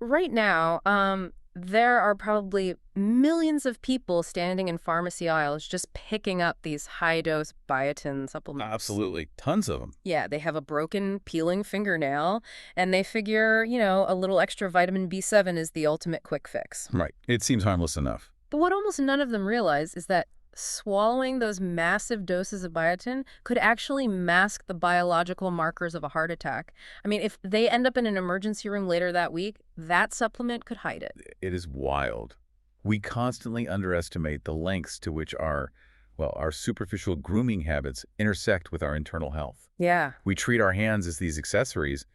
right now, there are probably millions of people standing in pharmacy aisles just picking up these high-dose biotin supplements. Absolutely. Tons of them. Yeah, they have a broken, peeling fingernail, and they figure, a little extra vitamin B7 is the ultimate quick fix. Right. It seems harmless enough. But what almost none of them realize is that swallowing those massive doses of biotin could actually mask the biological markers of a heart attack. I mean, if they end up in an emergency room later that week, that supplement could hide it. It is wild. We constantly underestimate the lengths to which our superficial grooming habits intersect with our internal health. Yeah. We treat our hands as these accessories,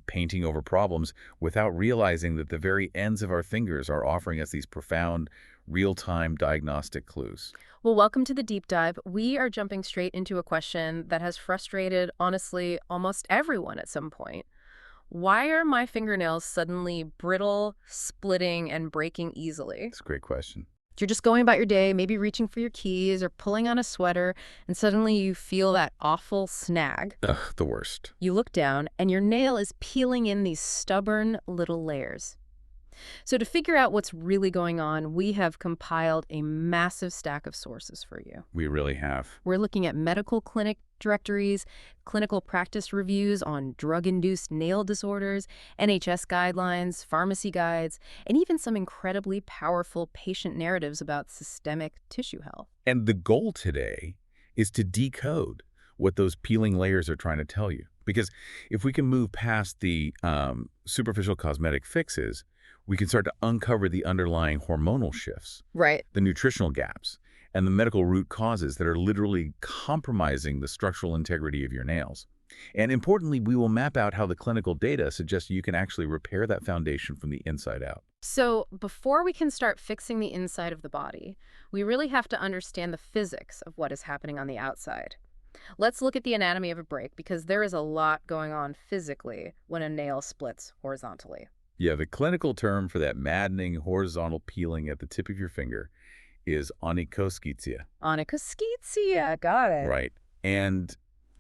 painting over problems, without realizing that the very ends of our fingers are offering us these profound, real-time diagnostic clues. Well, welcome to the deep dive. We are jumping straight into a question that has frustrated, honestly, almost everyone at some point. Why are my fingernails suddenly brittle, splitting, and breaking easily? It's a great question. You're just going about your day, maybe reaching for your keys or pulling on a sweater, and suddenly you feel that awful snag. Ugh, the worst. You look down, and your nail is peeling in these stubborn little layers. So to figure out what's really going on, we have compiled a massive stack of sources for you. We really have. We're looking at medical clinic directories, clinical practice reviews on drug-induced nail disorders, NHS guidelines, pharmacy guides, and even some incredibly powerful patient narratives about systemic tissue health. And the goal today is to decode what those peeling layers are trying to tell you. Because if we can move past the superficial cosmetic fixes, we can start to uncover the underlying hormonal shifts, Right. the nutritional gaps, and the medical root causes that are literally compromising the structural integrity of your nails. And importantly, we will map out how the clinical data suggests you can actually repair that foundation from the inside out. So before we can start fixing the inside of the body, we really have to understand the physics of what is happening on the outside. Let's look at the anatomy of a break because there is a lot going on physically when a nail splits horizontally. Yeah, the clinical term for that maddening horizontal peeling at the tip of your finger is onychoschitzia. Onychoschitzia, got it. Right. And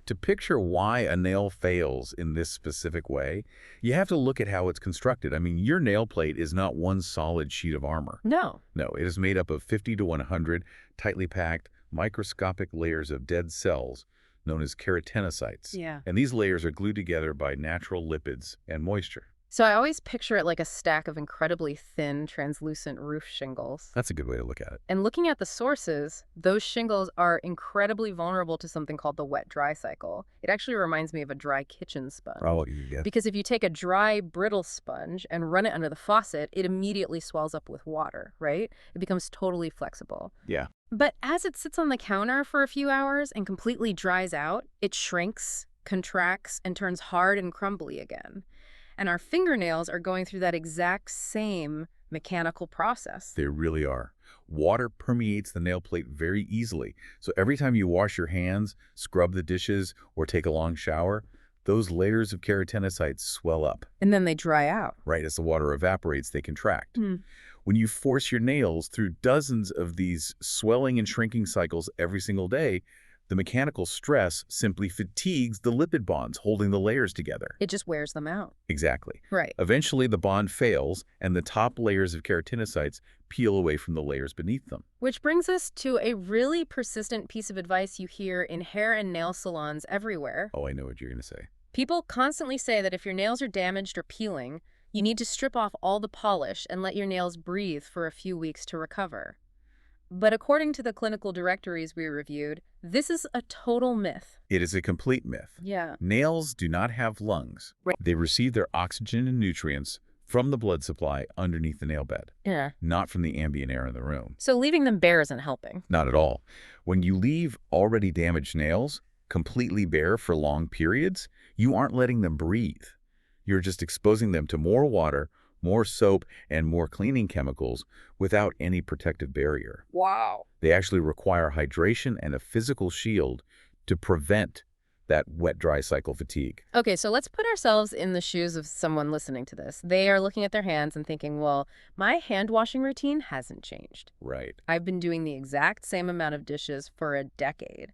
to picture why a nail fails in this specific way, you have to look at how it's constructed. I mean, your nail plate is not one solid sheet of armor. No. No, it is made up of 50 to 100 tightly packed, microscopic layers of dead cells known as keratinocytes. Yeah. And these layers are glued together by natural lipids and moisture. So I always picture it like a stack of incredibly thin, translucent roof shingles. That's a good way to look at it. And looking at the sources, those shingles are incredibly vulnerable to something called the wet-dry cycle. It actually reminds me of a dry kitchen sponge. Oh, yeah. Because if you take a dry, brittle sponge and run it under the faucet, it immediately swells up with water, right? It becomes totally flexible. Yeah. But as it sits on the counter for a few hours and completely dries out, it shrinks, contracts, and turns hard and crumbly again. And our fingernails are going through that exact same mechanical process. They really are. Water permeates the nail plate very easily. So every time you wash your hands, scrub the dishes, or take a long shower, those layers of keratinocytes swell up. And then they dry out. Right, as the water evaporates, they contract. When you force your nails through dozens of these swelling and shrinking cycles every single day, the mechanical stress simply fatigues the lipid bonds holding the layers together. It just wears them out. Exactly. Right. Eventually, the bond fails, and the top layers of keratinocytes peel away from the layers beneath them. Which brings us to a really persistent piece of advice you hear in hair and nail salons everywhere. Oh, I know what you're going to say. People constantly say that if your nails are damaged or peeling, you need to strip off all the polish and let your nails breathe for a few weeks to recover. But according to the clinical directories we reviewed, this is a total myth. It is a complete myth. Yeah. Nails do not have lungs. Right. They receive their oxygen and nutrients from the blood supply underneath the nail bed, Yeah. not from the ambient air in the room. So leaving them bare isn't helping. Not at all. When you leave already damaged nails completely bare for long periods, you aren't letting them breathe. You're just exposing them to more water, more soap, and more cleaning chemicals without any protective barrier. Wow. They actually require hydration and a physical shield to prevent that wet-dry cycle fatigue. Okay, so let's put ourselves in the shoes of someone listening to this. They are looking at their hands and thinking, well, my hand washing routine hasn't changed. Right. I've been doing the exact same amount of dishes for a decade.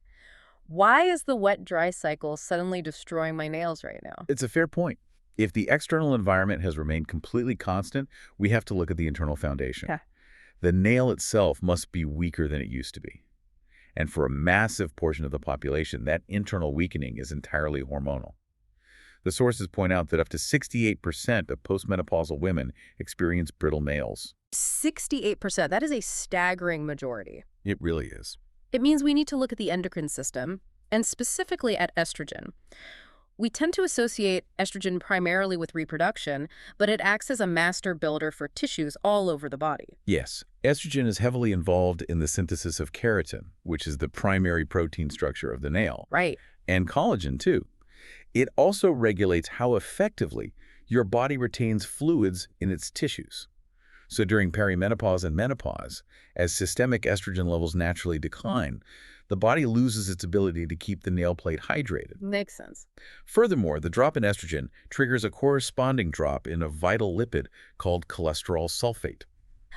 Why is the wet-dry cycle suddenly destroying my nails right now? It's a fair point. If the external environment has remained completely constant, we have to look at the internal foundation. Okay. The nail itself must be weaker than it used to be. And for a massive portion of the population, that internal weakening is entirely hormonal. The sources point out that up to 68% of postmenopausal women experience brittle nails. 68%. That is a staggering majority. It really is. It means we need to look at the endocrine system, and specifically at estrogen. We tend to associate estrogen primarily with reproduction, but it acts as a master builder for tissues all over the body. Yes, estrogen is heavily involved in the synthesis of keratin, which is the primary protein structure of the nail, Right. and collagen, too. It also regulates how effectively your body retains fluids in its tissues. So during perimenopause and menopause, as systemic estrogen levels naturally decline, the body loses its ability to keep the nail plate hydrated. Makes sense. Furthermore, the drop in estrogen triggers a corresponding drop in a vital lipid called cholesterol sulfate.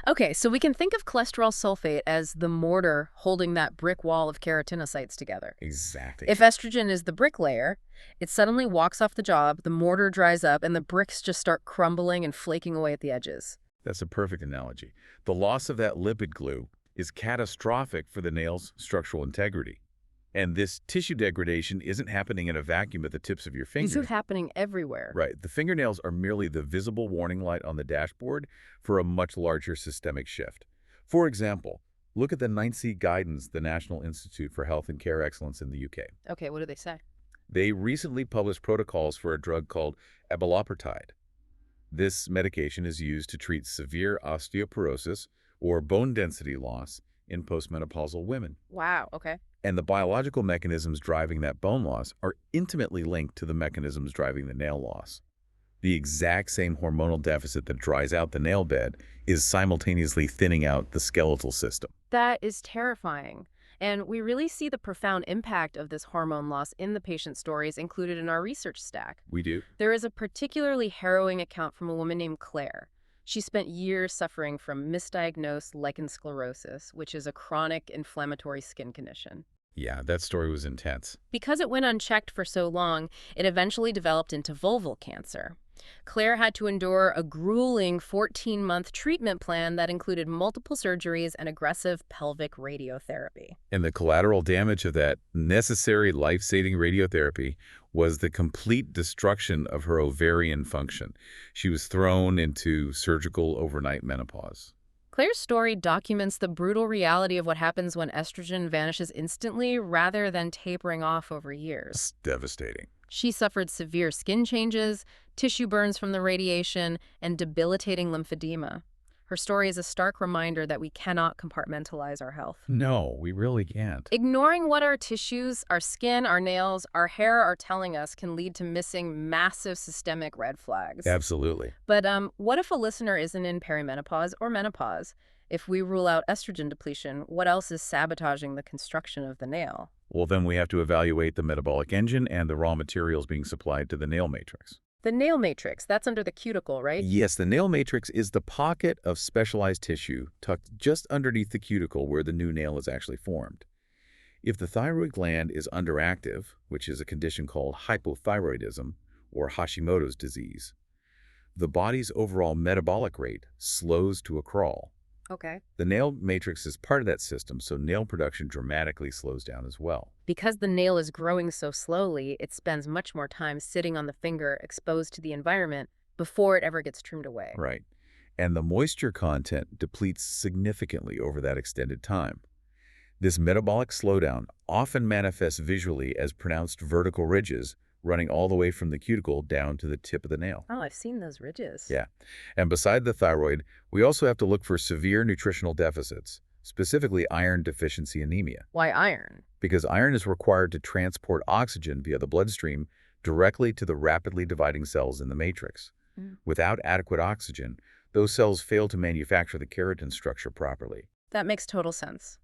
Okay, so we can think of cholesterol sulfate as the mortar holding that brick wall of keratinocytes together. Exactly. If estrogen is the bricklayer, it suddenly walks off the job, the mortar dries up, and the bricks just start crumbling and flaking away at the edges. That's a perfect analogy. The loss of that lipid glue is catastrophic for the nail's structural integrity. And this tissue degradation isn't happening in a vacuum at the tips of your These are fingers. happening everywhere. Right. The fingernails are merely the visible warning light on the dashboard for a much larger systemic shift. For example, look at the nThese guidance, the National Institute for Health and Care Excellence in the UK. Okay, what do they say? They recently published protocols for a drug called abaloparatide. This medication is used to treat severe osteoporosis or bone density loss in postmenopausal women. Wow, okay. And the biological mechanisms driving that bone loss are intimately linked to the mechanisms driving the nail loss. The exact same hormonal deficit that dries out the nail bed is simultaneously thinning out the skeletal system. That is terrifying. And we really see the profound impact of this hormone loss in the patient stories included in our research stack. We do. There is a particularly harrowing account from a woman named Claire. She spent years suffering from misdiagnosed lichen sclerosis, which is a chronic inflammatory skin condition. Yeah, that story was intense. Because it went unchecked for so long, it eventually developed into vulval cancer. Claire had to endure a grueling 14-month treatment plan that included multiple surgeries and aggressive pelvic radiotherapy. And the collateral damage of that necessary life-saving radiotherapy was the complete destruction of her ovarian function. She was thrown into surgical overnight menopause. Claire's story documents the brutal reality of what happens when estrogen vanishes instantly rather than tapering off over years. It's devastating. She suffered severe skin changes, tissue burns from the radiation, and debilitating lymphedema. Her story is a stark reminder that we cannot compartmentalize our health. No, we really can't. Ignoring what our tissues, our skin, our nails, our hair are telling us can lead to missing massive systemic red flags. Absolutely. But what if a listener isn't in perimenopause or menopause? If we rule out estrogen depletion, what else is sabotaging the construction of the nail? Well, then we have to evaluate the metabolic engine and the raw materials being supplied to the nail matrix. The nail matrix, that's under the cuticle, right? Yes, the nail matrix is the pocket of specialized tissue tucked just underneath the cuticle where the new nail is actually formed. If the thyroid gland is underactive, which is a condition called hypothyroidism or Hashimoto's disease, the body's overall metabolic rate slows to a crawl. Okay. The nail matrix is part of that system, so nail production dramatically slows down as well. Because the nail is growing so slowly, it spends much more time sitting on the finger exposed to the environment before it ever gets trimmed away. Right. And the moisture content depletes significantly over that extended time. This metabolic slowdown often manifests visually as pronounced vertical ridges running all the way from the cuticle down to the tip of the nail. Oh, I've seen those ridges. Yeah. And beside the thyroid, we also have to look for severe nutritional deficits, specifically iron deficiency anemia. Why iron? Because iron is required to transport oxygen via the bloodstream directly to the rapidly dividing cells in the matrix. Without adequate oxygen, those cells fail to manufacture the keratin structure properly. That makes total sense.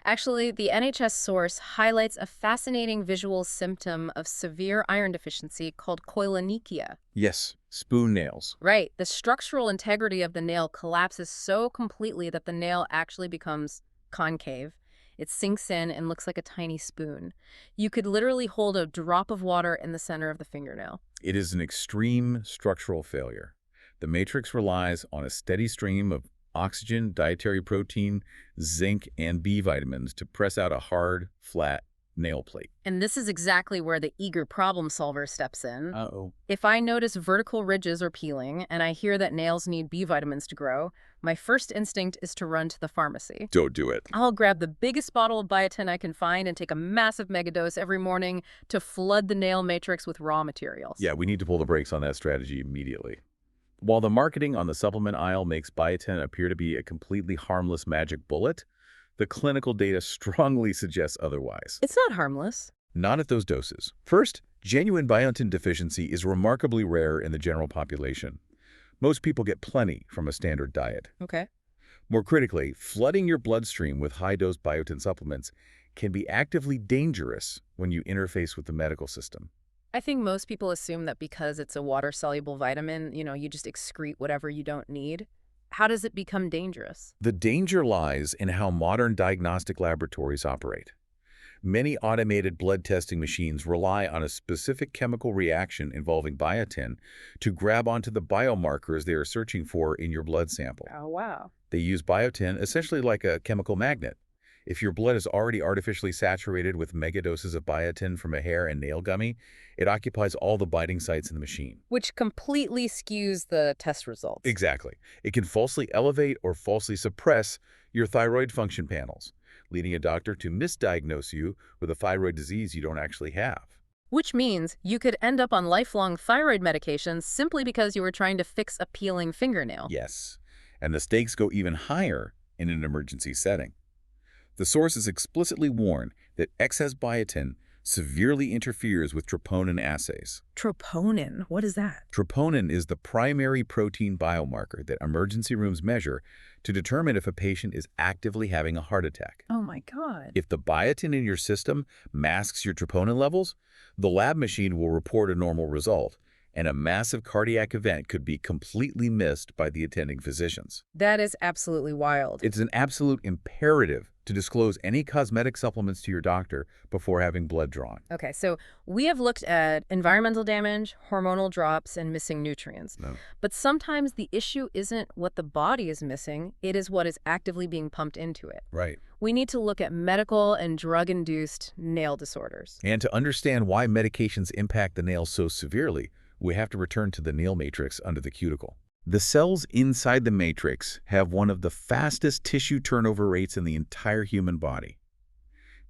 Actually, the NHS source highlights a fascinating visual symptom of severe iron deficiency called koilonychia. Yes, spoon nails. Right. The structural integrity of the nail collapses so completely that the nail actually becomes concave, It sinks in and looks like a tiny spoon. You could literally hold a drop of water in the center of the fingernail. It is an extreme structural failure. The matrix relies on a steady stream of oxygen, dietary protein, zinc, and B vitamins to press out a hard, flat nail plate. And this is exactly where the eager problem solver steps in. Uh-oh. If I notice vertical ridges or peeling, and I hear that nails need B vitamins to grow, my first instinct is to run to the pharmacy. Don't do it. I'll grab the biggest bottle of biotin I can find and take a massive megadose every morning to flood the nail matrix with raw materials. Yeah, we need to pull the brakes on that strategy immediately. While the marketing on the supplement aisle makes biotin appear to be a completely harmless magic bullet, the clinical data strongly suggests otherwise. It's not harmless. Not at those doses. First, genuine biotin deficiency is remarkably rare in the general population. Most people get plenty from a standard diet. Okay. More critically, flooding your bloodstream with high-dose biotin supplements can be actively dangerous when you interface with the medical system. I think most people assume that because it's a water-soluble vitamin, you just excrete whatever you don't need. How does it become dangerous? The danger lies in how modern diagnostic laboratories operate. Many automated blood testing machines rely on a specific chemical reaction involving biotin to grab onto the biomarkers they are searching for in your blood sample. Oh, wow. They use biotin essentially like a chemical magnet. If your blood is already artificially saturated with megadoses of biotin from a hair and nail gummy, it occupies all the binding sites in the machine. Which completely skews the test results. Exactly. It can falsely elevate or falsely suppress your thyroid function panels, leading a doctor to misdiagnose you with a thyroid disease you don't actually have. Which means you could end up on lifelong thyroid medications simply because you were trying to fix a peeling fingernail. Yes, and the stakes go even higher in an emergency setting. The sources explicitly warn that excess biotin severely interferes with troponin assays. Troponin, what is that? Troponin is the primary protein biomarker that emergency rooms measure to determine if a patient is actively having a heart attack. Oh my God. If the biotin in your system masks your troponin levels, the lab machine will report a normal result, and a massive cardiac event could be completely missed by the attending physicians. That is absolutely wild. It's an absolute imperative to disclose any cosmetic supplements to your doctor before having blood drawn. Okay, so we have looked at environmental damage, hormonal drops, and missing nutrients. No. But sometimes the issue isn't what the body is missing, it is what is actively being pumped into it. Right. We need to look at medical and drug-induced nail disorders. And to understand why medications impact the nails so severely, we have to return to the nail matrix under the cuticle. The cells inside the matrix have one of the fastest tissue turnover rates in the entire human body.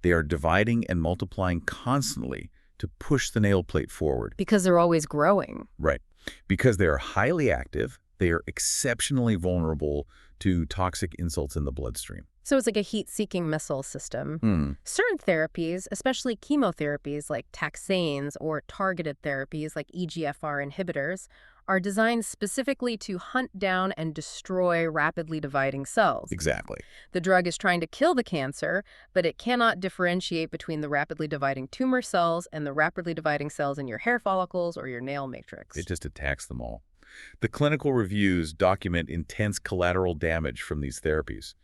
They are dividing and multiplying constantly to push the nail plate forward. Because they're always growing. Right. Because they are highly active, they are exceptionally vulnerable to toxic insults in the bloodstream. So it's like a heat-seeking missile system. Certain therapies, especially chemotherapies like taxanes or targeted therapies like EGFR inhibitors, are designed specifically to hunt down and destroy rapidly dividing cells. Exactly. The drug is trying to kill the cancer, but it cannot differentiate between the rapidly dividing tumor cells and the rapidly dividing cells in your hair follicles or your nail matrix. It just attacks them all. The clinical reviews document intense collateral damage from these therapies.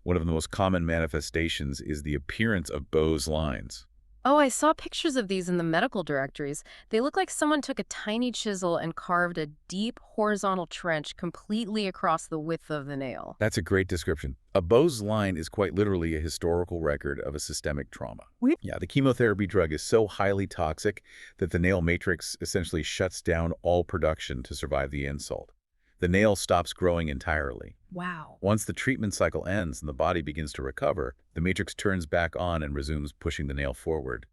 One of the most common manifestations is the appearance of Bose lines. Oh, I saw pictures of these in the medical directories. They look like someone took a tiny chisel and carved a deep horizontal trench completely across the width of the nail. That's a great description. A Bose line is quite literally a historical record of a systemic trauma. Yeah, the chemotherapy drug is so highly toxic that the nail matrix essentially shuts down all production to survive the insult. The nail stops growing entirely. Wow. Once the treatment cycle ends and the body begins to recover, the matrix turns back on and resumes pushing the nail forward.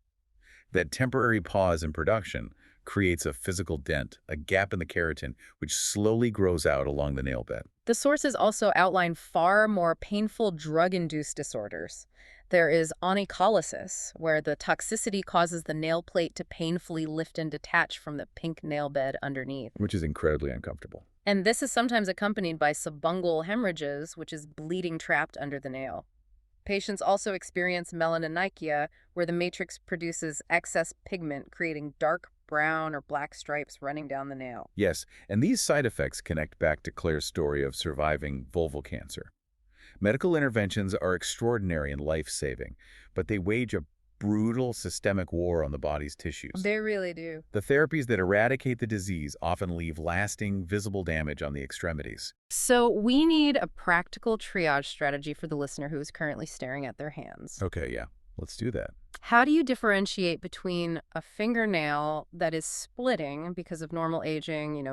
That temporary pause in production creates a physical dent, a gap in the keratin, which slowly grows out along the nail bed. The sources also outline far more painful drug-induced disorders. There is onycholysis, where the toxicity causes the nail plate to painfully lift and detach from the pink nail bed underneath. Which is incredibly uncomfortable. And this is sometimes accompanied by subungual hemorrhages, which is bleeding trapped under the nail. Patients also experience melanonychia, where the matrix produces excess pigment, creating dark brown or black stripes running down the nail. Yes, and these side effects connect back to Claire's story of surviving vulval cancer. Medical interventions are extraordinary and life-saving, but they wage a brutal systemic war on the body's tissues. They really do. The therapies that eradicate the disease often leave lasting, visible damage on the extremities. So we need a practical triage strategy for the listener who is currently staring at their hands. Okay, yeah, let's do that. How do you differentiate between a fingernail that is splitting because of normal aging,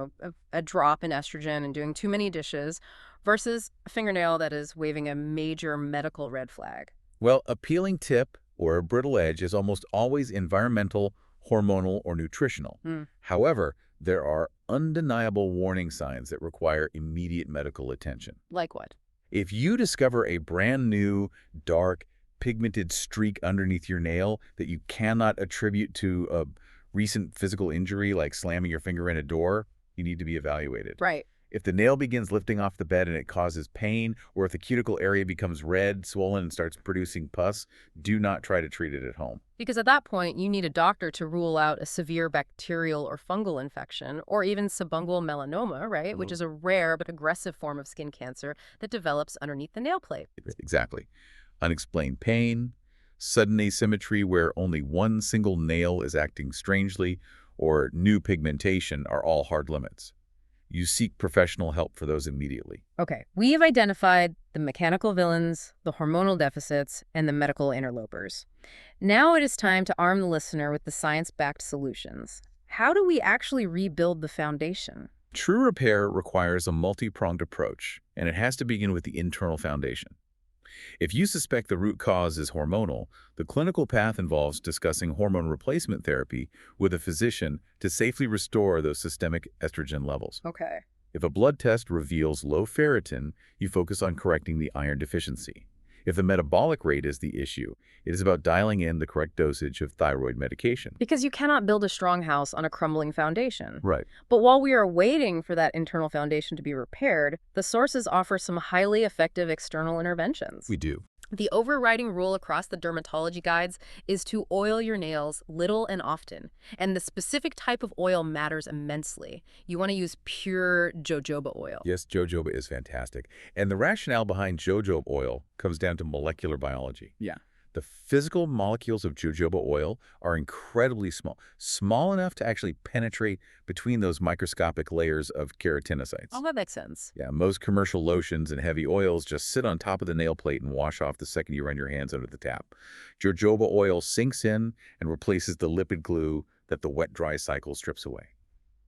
a drop in estrogen and doing too many dishes, versus a fingernail that is waving a major medical red flag? Well, a peeling tip or a brittle edge is almost always environmental, hormonal, or nutritional. Hmm. However, there are undeniable warning signs that require immediate medical attention. Like what? If you discover a brand new, dark, pigmented streak underneath your nail that you cannot attribute to a recent physical injury like slamming your finger in a door, you need to be evaluated. Right. If the nail begins lifting off the bed and it causes pain, or if the cuticle area becomes red, swollen, and starts producing pus, do not try to treat it at home. Because at that point, you need a doctor to rule out a severe bacterial or fungal infection, or even subungual melanoma, right? Which is a rare but aggressive form of skin cancer that develops underneath the nail plate. Exactly. Unexplained pain, sudden asymmetry where only one single nail is acting strangely, or new pigmentation are all hard limits. You seek professional help for those immediately. Okay, we have identified the mechanical villains, the hormonal deficits, and the medical interlopers. Now it is time to arm the listener with the science-backed solutions. How do we actually rebuild the foundation? True repair requires a multi-pronged approach, and it has to begin with the internal foundation. If you suspect the root cause is hormonal, the clinical path involves discussing hormone replacement therapy with a physician to safely restore those systemic estrogen levels. Okay. If a blood test reveals low ferritin, you focus on correcting the iron deficiency. If the metabolic rate is the issue, it is about dialing in the correct dosage of thyroid medication. Because you cannot build a strong house on a crumbling foundation. Right. But while we are waiting for that internal foundation to be repaired, the sources offer some highly effective external interventions. We do. The overriding rule across the dermatology guides is to oil your nails little and often. And the specific type of oil matters immensely. You want to use pure jojoba oil. Yes, jojoba is fantastic. And the rationale behind jojoba oil comes down to molecular biology. Yeah. The physical molecules of jojoba oil are incredibly small enough to actually penetrate between those microscopic layers of keratinocytes. Oh, that makes sense. Yeah, most commercial lotions and heavy oils just sit on top of the nail plate and wash off the second you run your hands under the tap. Jojoba oil sinks in and replaces the lipid glue that the wet-dry cycle strips away.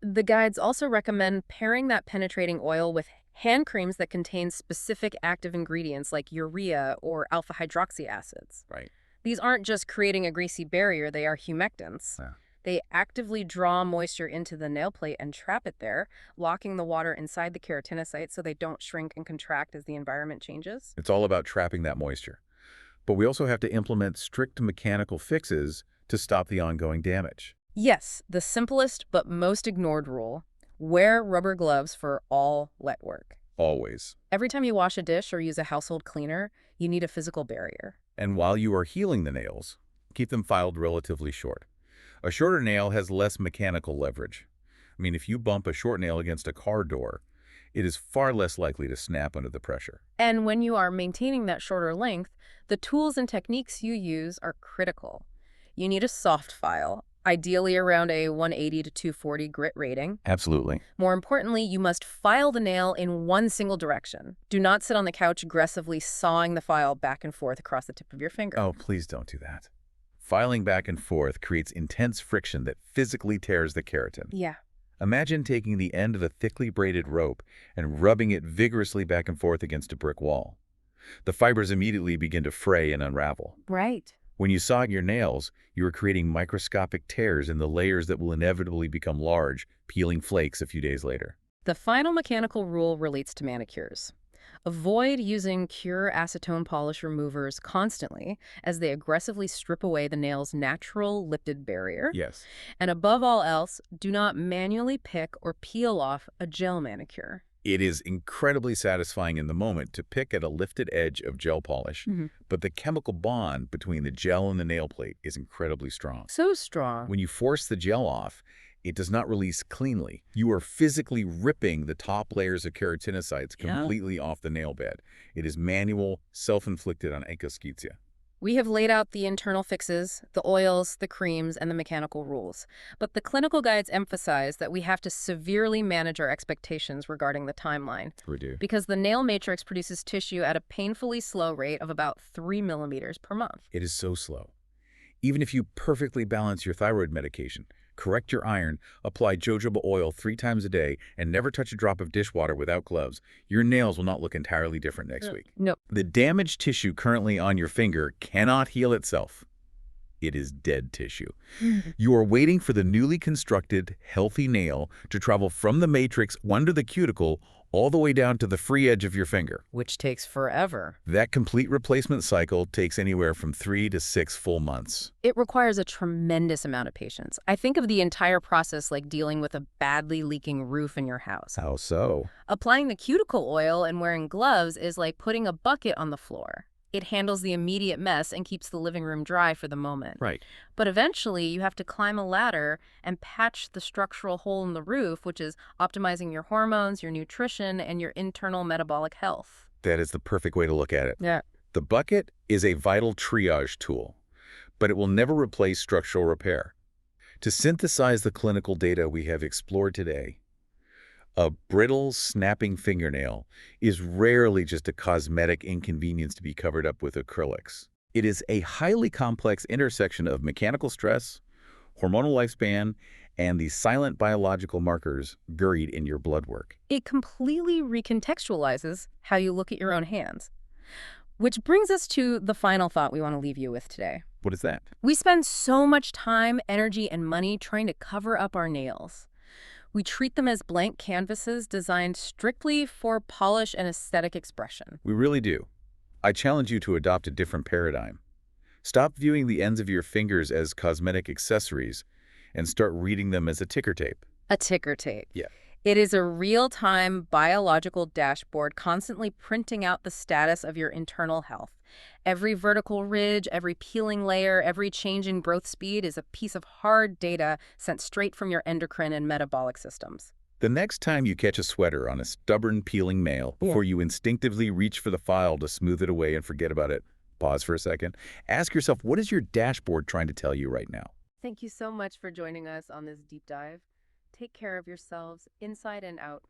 The guides also recommend pairing that penetrating oil with hand creams that contain specific active ingredients like urea or alpha hydroxy acids. Right. These aren't just creating a greasy barrier, they are humectants. Yeah. They actively draw moisture into the nail plate and trap it there, locking the water inside the keratinocytes so they don't shrink and contract as the environment changes. It's all about trapping that moisture. But we also have to implement strict mechanical fixes to stop the ongoing damage. Yes, the simplest but most ignored rule: wear rubber gloves for all wet work. Always. Every time you wash a dish or use a household cleaner, you need a physical barrier. And while you are healing the nails, keep them filed relatively short. A shorter nail has less mechanical leverage. I mean, if you bump a short nail against a car door, it is far less likely to snap under the pressure. And when you are maintaining that shorter length, the tools and techniques you use are critical. You need a soft file, ideally around a 180 to 240 grit rating. Absolutely. More importantly, you must file the nail in one single direction. Do not sit on the couch aggressively sawing the file back and forth across the tip of your finger. Oh, please don't do that. Filing back and forth creates intense friction that physically tears the keratin. Yeah. Imagine taking the end of a thickly braided rope and rubbing it vigorously back and forth against a brick wall. The fibers immediately begin to fray and unravel. Right. When you saw your nails, you are creating microscopic tears in the layers that will inevitably become large, peeling flakes a few days later. The final mechanical rule relates to manicures. Avoid using pure acetone polish removers constantly, as they aggressively strip away the nail's natural lipid barrier. Yes. And above all else, do not manually pick or peel off a gel manicure. It is incredibly satisfying in the moment to pick at a lifted edge of gel polish, but the chemical bond between the gel and the nail plate is incredibly strong. So strong. When you force the gel off, It does not release cleanly. You are physically ripping the top layers of keratinocytes Yeah. completely off the nail bed. It is manual, self-inflicted on enkoschizia. We have laid out the internal fixes, the oils, the creams, and the mechanical rules. But the clinical guides emphasize that we have to severely manage our expectations regarding the timeline. We do. Because the nail matrix produces tissue at a painfully slow rate of about 3 millimeters per month. It is so slow. Even if you perfectly balance your thyroid medication, correct your iron, apply jojoba oil 3 times a day, and never touch a drop of dishwater without gloves, your nails will not look entirely different next week. No. The damaged tissue currently on your finger cannot heal itself. It is dead tissue. You are waiting for the newly constructed, healthy nail to travel from the matrix under the cuticle all the way down to the free edge of your finger. Which takes forever. That complete replacement cycle takes anywhere from 3 to 6 full months. It requires a tremendous amount of patience. I think of the entire process like dealing with a badly leaking roof in your house. How so? Applying the cuticle oil and wearing gloves is like putting a bucket on the floor. It handles the immediate mess and keeps the living room dry for the moment. Right. But eventually, you have to climb a ladder and patch the structural hole in the roof, which is optimizing your hormones, your nutrition, and your internal metabolic health. That is the perfect way to look at it. Yeah. The bucket is a vital triage tool, but it will never replace structural repair. To synthesize the clinical data we have explored today, a brittle, snapping fingernail is rarely just a cosmetic inconvenience to be covered up with acrylics. It is a highly complex intersection of mechanical stress, hormonal lifespan, and the silent biological markers buried in your blood work. It completely recontextualizes how you look at your own hands. Which brings us to the final thought we want to leave you with today. What is that? We spend so much time, energy, and money trying to cover up our nails. We treat them as blank canvases designed strictly for polish and aesthetic expression. We really do. I challenge you to adopt a different paradigm. Stop viewing the ends of your fingers as cosmetic accessories and start reading them as a ticker tape. A ticker tape. Yeah. It is a real-time biological dashboard constantly printing out the status of your internal health. Every vertical ridge, every peeling layer, every change in growth speed is a piece of hard data sent straight from your endocrine and metabolic systems. The next time you catch a sweater on a stubborn peeling nail, before you instinctively reach for the file to smooth it away and forget about it, pause for a second. Ask yourself, what is your dashboard trying to tell you right now? Thank you so much for joining us on this deep dive. Take care of yourselves inside and out.